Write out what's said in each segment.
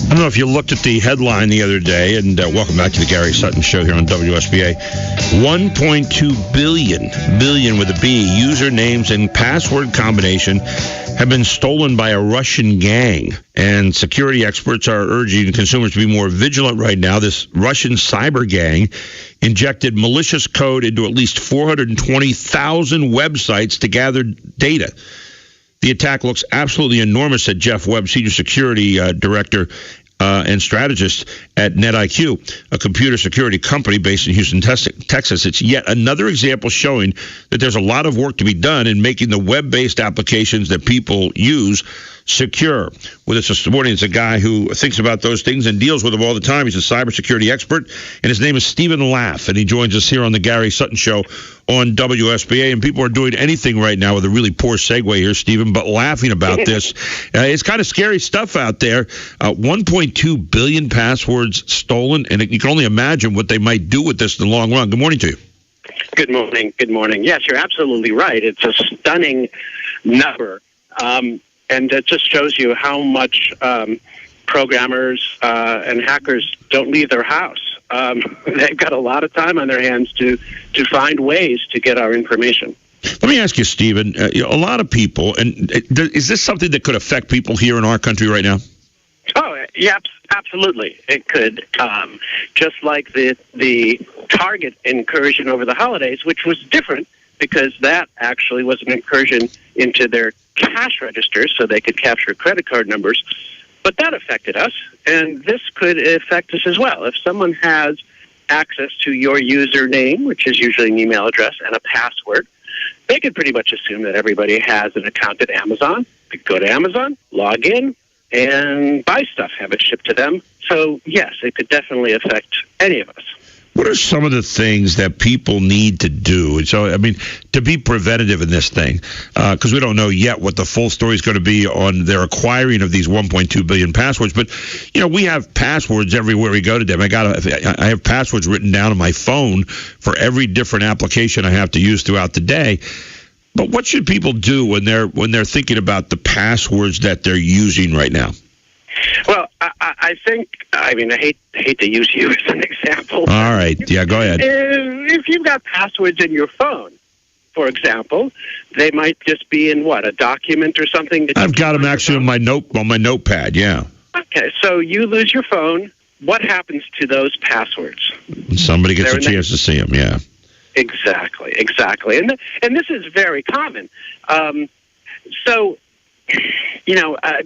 I don't know if you looked at the headline the other day, and welcome back to the Gary Sutton Show here on WSBA. 1.2 billion with a B, usernames and password combination have been stolen by a Russian gang. And security experts are urging consumers to be more vigilant right now. This Russian cyber gang injected malicious code into at least 420,000 websites to gather data. The attack looks absolutely enormous, said Jeff Webb, Senior Security Director and Strategist at NetIQ, a computer security company based in Houston, Texas. It's yet another example showing that there's a lot of work to be done in making the web-based applications that people use secure. With us this morning is a guy who thinks about those things and deals with them all the time. He's a cybersecurity expert, and his name is Stephen Laff, and he joins us here on the Gary Sutton Show on WSBA. And people are doing anything right now with a really poor segue here, Stephen, but laughing about this. It's kind of scary stuff out there. 1.2 billion passwords stolen, and you can only imagine what they might do with this in the long run. Good morning to you. Good morning. Good morning. Yes, you're absolutely right. It's a stunning number. And it just shows you how much programmers and hackers don't leave their house. They've got a lot of time on their hands to find ways to get our information. Let me ask you, Stephen, a lot of people, and is this something that could affect people here in our country right now? Oh, yeah, absolutely. It could. Just like the Target incursion over the holidays, which was different because that actually was an incursion into their cash registers so they could capture credit card numbers. But that affected us, and this could affect us as well. If someone has access to your username, which is usually an email address, and a password, they could pretty much assume that everybody has an account at Amazon. They could go to Amazon, log in, and buy stuff, have it shipped to them. So, yes, it could definitely affect any of us. What are some of the things that people need to do? And so, I mean, to be preventative in this thing, because we don't know yet what the full story is going to be on their acquiring of these 1.2 billion passwords. But, you know, we have passwords everywhere we go to them. I have passwords written down on my phone for every different application I have to use throughout the day. But what should people do when they're thinking about the passwords that they're using right now? Well, I think, I hate to use you as an example. All right. Yeah, go ahead. If you've got passwords in your phone, for example, they might just be in a document or something? I've got them actually on my notepad, yeah. Okay, so you lose your phone. What happens to those passwords? Somebody gets a chance to see them, yeah. Exactly. And this is very common.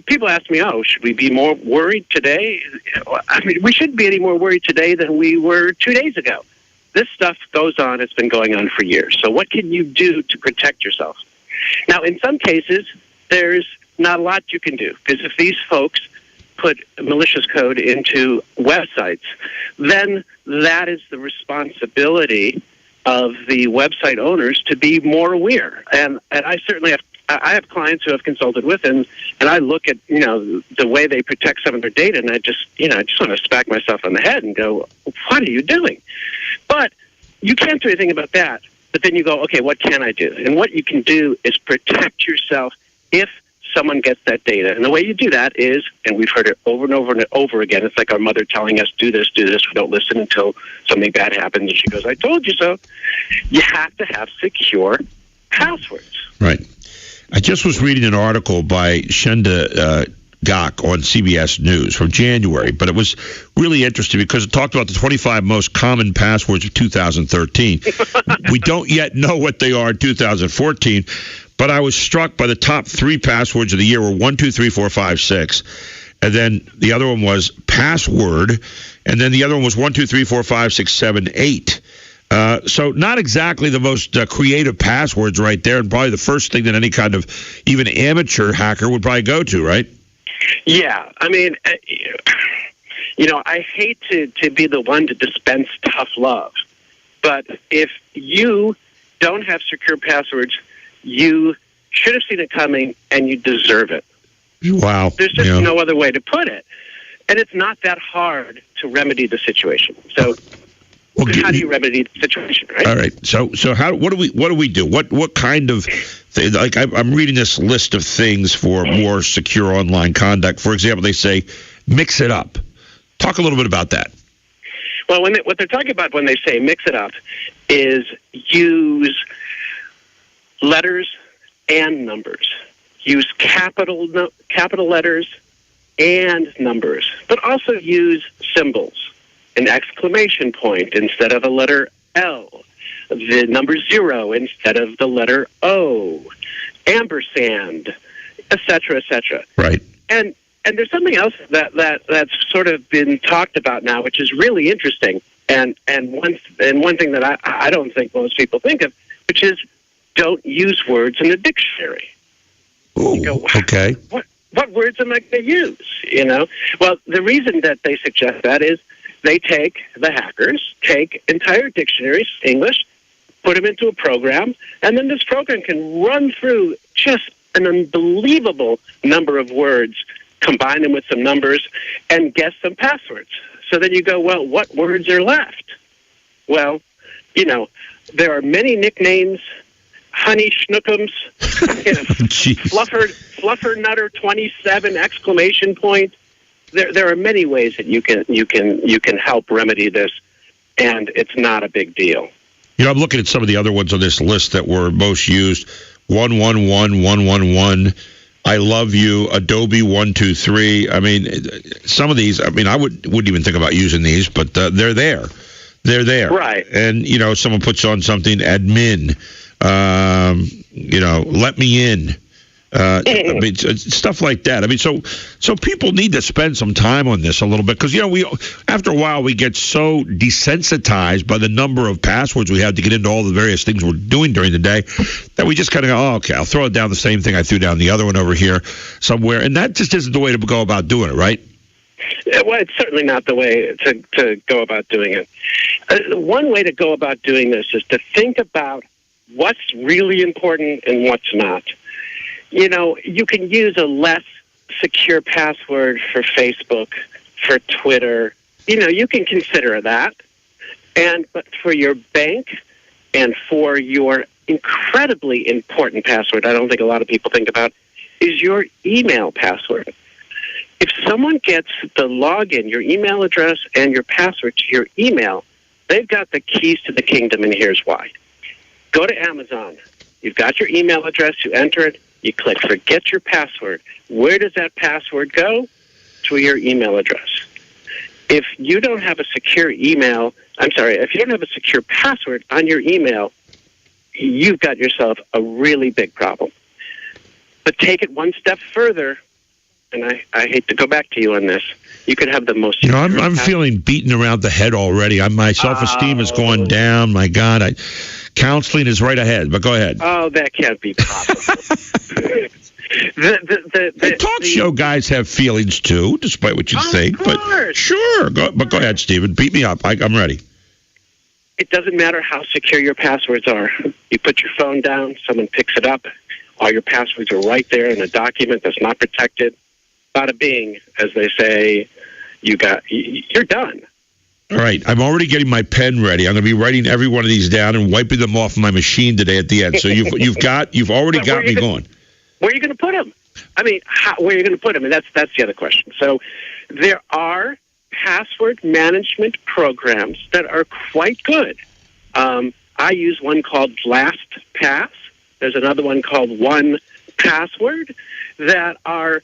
People ask me, should we be more worried today? We shouldn't be any more worried today than we were 2 days ago. This stuff goes on. It's been going on for years. So what can you do to protect yourself? Now, in some cases, there's not a lot you can do, because if these folks put malicious code into websites, then that is the responsibility of the website owners to be more aware. And I certainly have clients who I've consulted with, and I look at, the way they protect some of their data, and I just want to smack myself on the head and go, what are you doing? But you can't do anything about that. But then you go, okay, what can I do? And what you can do is protect yourself if someone gets that data. And the way you do that is, and we've heard it over and over and over again, it's like our mother telling us, do this, we don't listen until something bad happens, and she goes, I told you so. You have to have secure passwords. Right. I just was reading an article by Shenda Gok on CBS News from January, but it was really interesting because it talked about the 25 most common passwords of 2013. We don't yet know what they are in 2014, but I was struck by the top 3 passwords of the year were 1, 2, 3, 4, 5, 6. And then the other one was password. And then the other one was 1, 2, 3, 4, 5, 6, 7, 8. So not exactly the most creative passwords right there, and probably the first thing that any kind of even amateur hacker would probably go to, right? Yeah. I hate to be the one to dispense tough love, but if you don't have secure passwords, you should have seen it coming, and you deserve it. Wow. There's just no other way to put it. And it's not that hard to remedy the situation. So how do you remedy the situation, right? All right. So what do we do? What kind of thing, I'm reading this list of things for more secure online conduct. For example, they say mix it up. Talk a little bit about that. Well, what they're talking about when they say mix it up is use letters and numbers. Use capital letters and numbers, but also use symbols. An exclamation point instead of a letter L. The number 0 instead of the letter O. Ampersand, etc., etc. Right. And there's something else that's sort of been talked about now, which is really interesting, and one thing that I don't think most people think of, which is don't use words in a dictionary. Ooh, you go, okay. What words am I going to use? Well, the reason that they suggest that is the hackers take entire dictionaries, English, put them into a program, and then this program can run through just an unbelievable number of words, combine them with some numbers, and guess some passwords. So then you go, well, what words are left? Well, there are many nicknames, Honey Schnookums, Fluffer Nutter 27 exclamation point. There are many ways that you can help remedy this, and it's not a big deal. I'm looking at some of the other ones on this list that were most used. 111, I love you, Adobe 123. I mean, some of these. I mean, I wouldn't even think about using these, but they're there. They're there. Right. And someone puts on something, admin. Let me in. I mean, stuff like that. I mean, so people need to spend some time on this a little bit because we after a while we get so desensitized by the number of passwords we have to get into all the various things we're doing during the day that we just kind of go, oh, okay, I'll throw it down the same thing I threw down the other one over here somewhere, and that just isn't the way to go about doing it, right? Well, it's certainly not the way to go about doing it. One way to go about doing this is to think about what's really important and what's not. You can use a less secure password for Facebook, for Twitter. You can consider that. But for your bank and for your incredibly important password, I don't think a lot of people think about, is your email password. If someone gets the login, your email address, and your password to your email, they've got the keys to the kingdom, and here's why. Go to Amazon. You've got your email address. You enter it. You click forget your password. Where does that password go? To your email address. If you don't have a secure if you don't have a secure password on your email, you've got yourself a really big problem. But take it one step further, and I hate to go back to you on this. You could have the most. I'm feeling beaten around the head already. My self-esteem has gone down. My God, counseling is right ahead. But go ahead. Oh, that can't be possible. The talk show guys have feelings too, despite what you think. Course. But sure, go ahead, Stephen. Beat me up. I'm ready. It doesn't matter how secure your passwords are. You put your phone down, someone picks it up. All your passwords are right there in a document that's not protected. Bada bing, as they say, you're done. All right, I'm already getting my pen ready. I'm going to be writing every one of these down and wiping them off my machine today at the end. So you've already got me going. Where are you going to put them? I mean, where are you going to put them? And that's the other question. So there are password management programs that are quite good. I use one called LastPass. There's another one called 1Password that are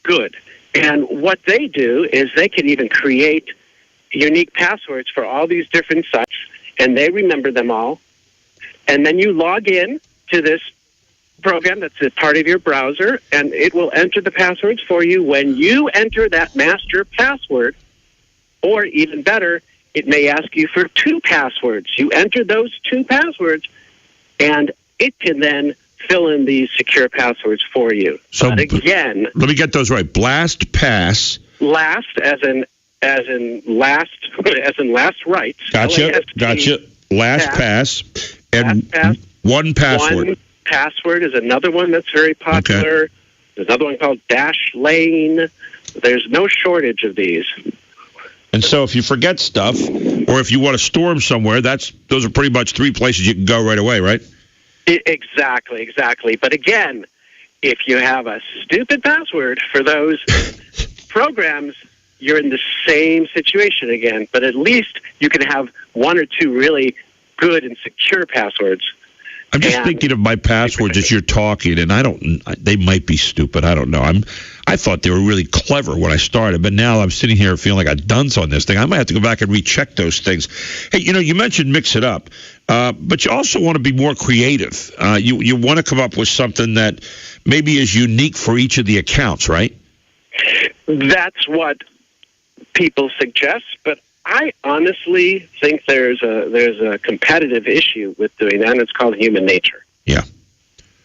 good. And what they do is they can even create unique passwords for all these different sites, and they remember them all. And then you log in to this program that's a part of your browser, and it will enter the passwords for you. When you enter that master password, or even better, it may ask you for 2 passwords. You enter those 2 passwords, and it can then fill in these secure passwords for you. So but again, let me get those right. LastPass. Last as in last rights. Gotcha. LastPass and LastPass. 1Password. 1Password is another one that's very popular. Okay. There's another one called Dashlane. There's no shortage of these. And so if you forget stuff, or if you want to store them somewhere, those are pretty much 3 places you can go right away, right? Exactly. But again, if you have a stupid password for those programs, you're in the same situation again. But at least you can have one or two really good and secure passwords. I'm just thinking of my passwords as you're talking, and they might be stupid. I don't know. I thought they were really clever when I started, but now I'm sitting here feeling like a dunce on this thing. I might have to go back and recheck those things. Hey, you mentioned mix it up, but you also want to be more creative. You want to come up with something that maybe is unique for each of the accounts, right? That's what people suggest, but I honestly think there's a competitive issue with doing that, and it's called human nature. Yeah.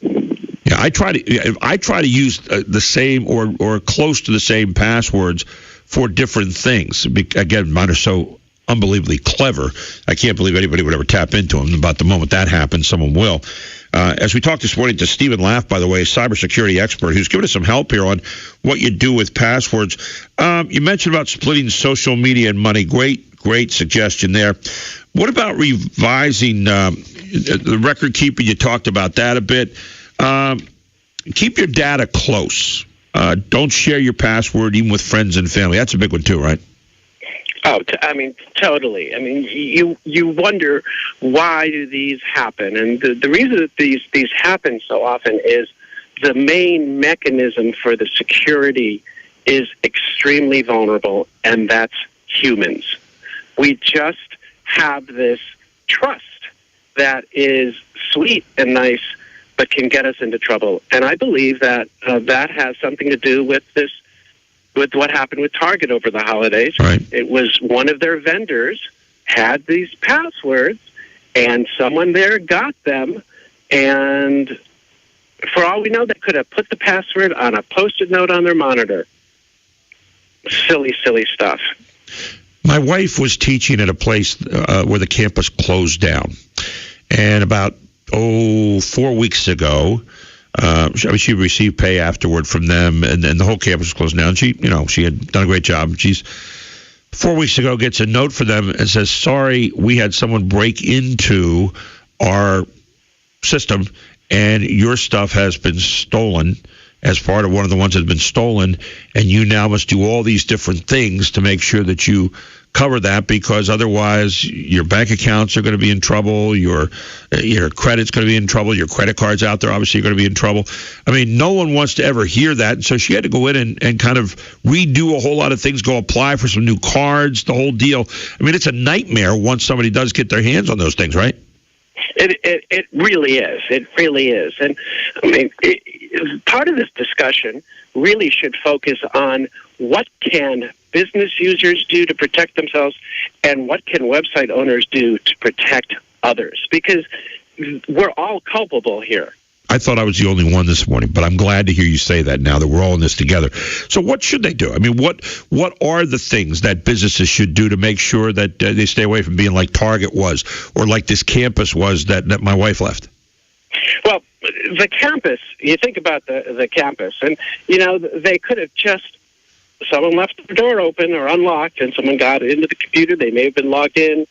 Yeah, I try to use the same or close to the same passwords for different things. Again, mine are so unbelievably clever. I can't believe anybody would ever tap into them. About the moment that happens, someone will. As we talked this morning to Stephen Laff, by the way, a cybersecurity expert who's given us some help here on what you do with passwords. You mentioned about splitting social media and money. Great suggestion there. What about revising the record keeping? You talked about that a bit. Keep your data close. Don't share your password even with friends and family. That's a big one too, right? Oh, totally. You wonder, why do these happen? And the reason that these happen so often is the main mechanism for the security is extremely vulnerable, and that's humans. We just have this trust that is sweet and nice, but can get us into trouble. And I believe that that has something to do with what happened with Target over the holidays. Right. It was one of their vendors had these passwords, and someone there got them, and for all we know, they could have put the password on a Post-it note on their monitor. Silly stuff. My wife was teaching at a place where the campus closed down, and about 4 weeks ago, she received pay afterward from them, and the whole campus was closed down. She had done a great job. She's 4 weeks ago gets a note from them and says, "Sorry, we had someone break into our system, and your stuff has been stolen as part of one of the ones that has been stolen, and you now must do all these different things to make sure that you cover that, because otherwise your bank accounts are going to be in trouble, your credit's going to be in trouble, your credit card's out there, obviously you're going to be in trouble." I mean, no one wants to ever hear that, and so she had to go in and kind of redo a whole lot of things, go apply for some new cards, the whole deal. I mean, it's a nightmare once somebody does get their hands on those things, right? It really is. It really is. And part of this discussion really should focus on what can business users do to protect themselves, and what can website owners do to protect others, because we're all culpable here. I thought I was the only one this morning, but I'm glad to hear you say that now that we're all in this together. So what should they do? I mean, what are the things that businesses should do to make sure that they stay away from being like Target was, or like this campus was that my wife left? Well, the campus, you think about the campus, and, they could have just, someone left the door open or unlocked, and someone got into the computer. They may have been logged in.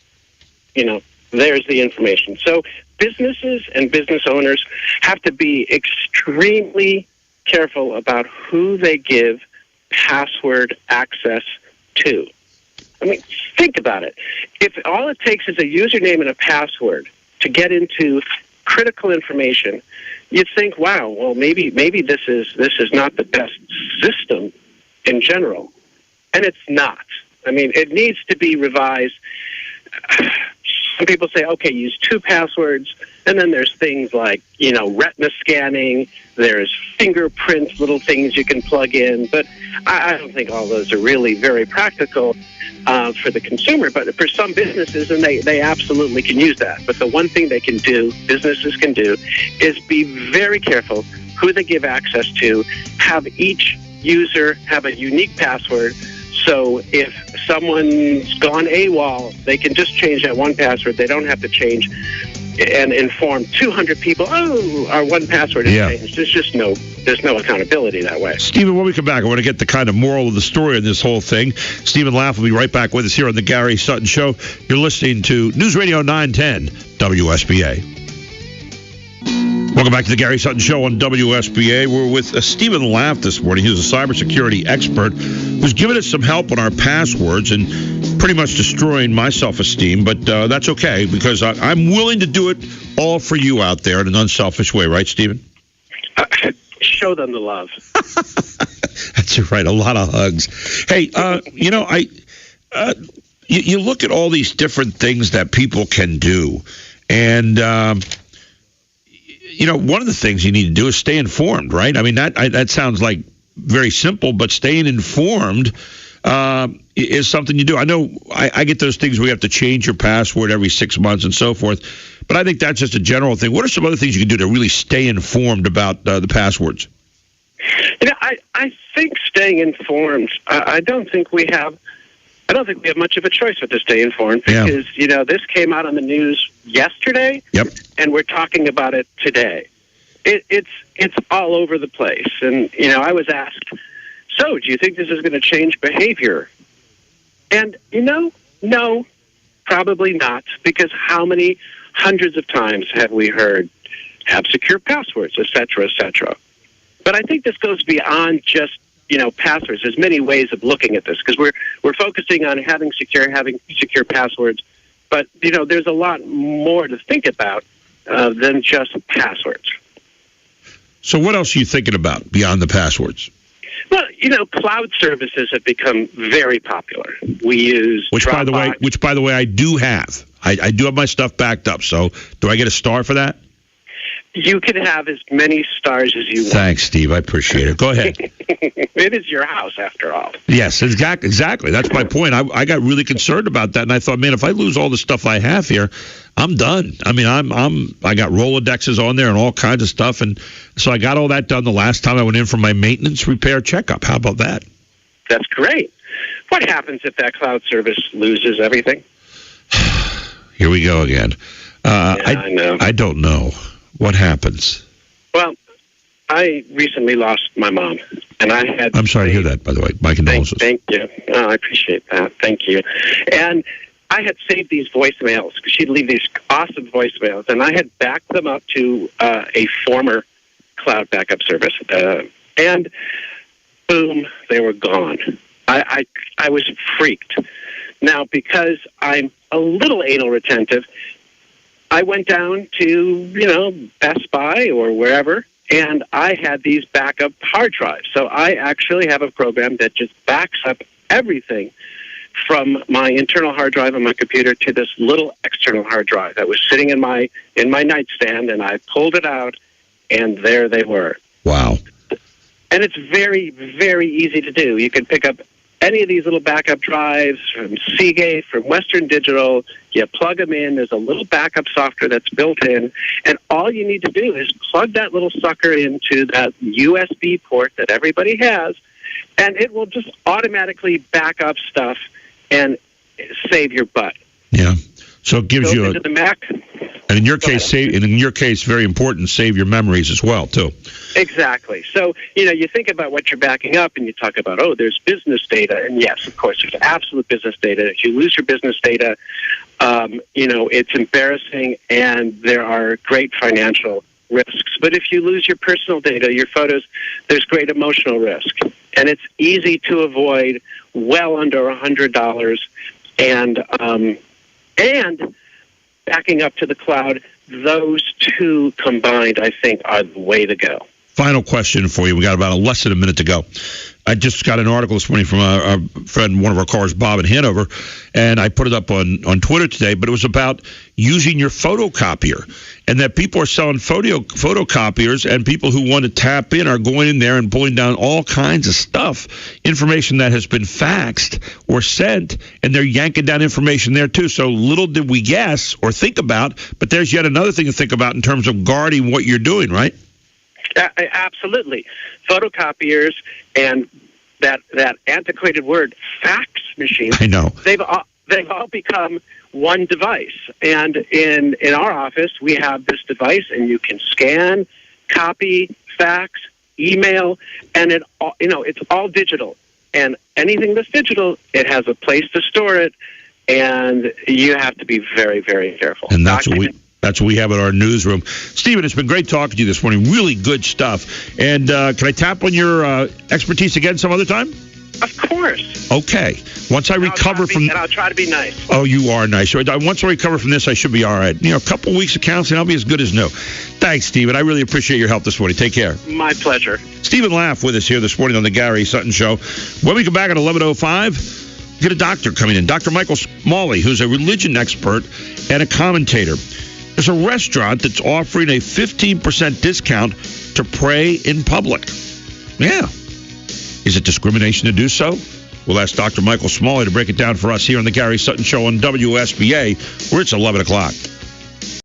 There's the information. So businesses and business owners have to be extremely careful about who they give password access to. I mean, think about it. If all it takes is a username and a password to get into critical information, you'd think, wow, well, maybe this is not the best system in general. And it's not. I mean, it needs to be revised. Some people say, okay, use 2 passwords, and then there's things like, retina scanning, there's fingerprint, little things you can plug in, but I don't think all those are really very practical for the consumer, but for some businesses, and they absolutely can use that. But the one thing businesses can do, is be very careful who they give access to, have each user have a unique password. So if someone's gone AWOL, they can just change that one password. They don't have to change and inform 200 people, our one password is changed. There's no accountability that way. Stephen, when we come back, I want to get the kind of moral of the story in this whole thing. Stephen Laff will be right back with us here on the Gary Sutton Show. You're listening to News Radio 910 WSBA. Welcome Welcome back to the Gary Sutton Show on WSBA. We're with Stephen Laff this morning. He's a cybersecurity expert who's given us some help on our passwords and pretty much destroying my self-esteem, but that's okay because I'm willing to do it all for you out there in an unselfish way. Right, Stephen? Show them the love. That's right. A lot of hugs. Hey, you look at all these different things that people can do, and one of the things you need to do is stay informed, right? I mean, that sounds like very simple, but staying informed is something you do. I know I get those things where you have to change your password every 6 months and so forth, but I think that's just a general thing. What are some other things you can do to really stay informed about the passwords? I think staying informed, I don't think we have much of a choice but to stay informed because, this came out on the news yesterday, and we're talking about it today. It's all over the place. And, I was asked, so do you think this is going to change behavior? And, no, probably not, because how many hundreds of times have we heard have secure passwords, et cetera, et cetera. But I think this goes beyond just passwords. There's many ways of looking at this because we're focusing on having secure passwords, but there's a lot more to think about than just passwords. So what else are you thinking about beyond the passwords? Well, cloud services have become very popular. We use which by the way I do have. I do have my stuff backed up. So do I get a star for that? You can have as many stars as you want. Thanks, Steve. I appreciate it. Go ahead. It is your house, after all. Yes, exactly. That's my point. I got really concerned about that, and I thought, man, if I lose all the stuff I have here, I'm done. I mean, I got Rolodexes on there and all kinds of stuff, and so I got all that done the last time I went in for my maintenance repair checkup. How about that? That's great. What happens if that cloud service loses everything? Here we go again. I know. I don't know. What happens? Well, I recently lost my mom, and I had... I'm sorry to hear that, by the way. My condolences. Thank you. Oh, I appreciate that. Thank you. And I had saved these voicemails, because she'd leave these awesome voicemails, and I had backed them up to a former cloud backup service. And boom, they were gone. I was freaked. Now, because I'm a little anal retentive, I went down to, Best Buy or wherever, and I had these backup hard drives. So I actually have a program that just backs up everything from my internal hard drive on my computer to this little external hard drive that was sitting in my nightstand, and I pulled it out, and there they were. Wow. And it's very, very easy to do. You can pick up any of these little backup drives from Seagate, from Western Digital. You plug them in. There's a little backup software that's built in, and all you need to do is plug that little sucker into that USB port that everybody has, and it will just automatically back up stuff and save your butt. Yeah. So it gives you into the Mac. And in your case, very important, save your memories as well, too. Exactly. So, you think about what you're backing up and you talk about, there's business data. And yes, of course, there's absolute business data. If you lose your business data, it's embarrassing and there are great financial risks. But if you lose your personal data, your photos, there's great emotional risk. And it's easy to avoid, well under $100. And backing up to the cloud, those two combined, I think, are the way to go. Final question for you. We got about less than a minute to go. I just got an article this morning from a friend, one of our callers, Bob in Hanover, and I put it up on Twitter today, but it was about using your photocopier, and that people are selling photocopiers, and people who want to tap in are going in there and pulling down all kinds of stuff, information that has been faxed or sent, and they're yanking down information there too. So little did we guess or think about, but there's yet another thing to think about in terms of guarding what you're doing, right? Absolutely. Photocopiers and that antiquated word, fax machines. I know. They've all become one device. And in our office, we have this device, and you can scan, copy, fax, email, and it's all digital. And anything that's digital, it has a place to store it, and you have to be very, very careful. And that's what That's what we have in our newsroom. Stephen, it's been great talking to you this morning. Really good stuff. And can I tap on your expertise again some other time? Of course. Okay. Once I recover from... And I'll try to be nice. Oh, you are nice. Once I recover from this, I should be all right. A couple weeks of counseling, I'll be as good as new. Thanks, Stephen. I really appreciate your help this morning. Take care. My pleasure. Stephen Laff with us here this morning on the Gary Sutton Show. When we come back at 11:05, get a doctor coming in. Dr. Michael Smalley, who's a religion expert and a commentator. There's a restaurant that's offering a 15% discount to pray in public. Yeah. Is it discrimination to do so? We'll ask Dr. Michael Smalley to break it down for us here on the Gary Sutton Show on WSBA, where it's 11 o'clock.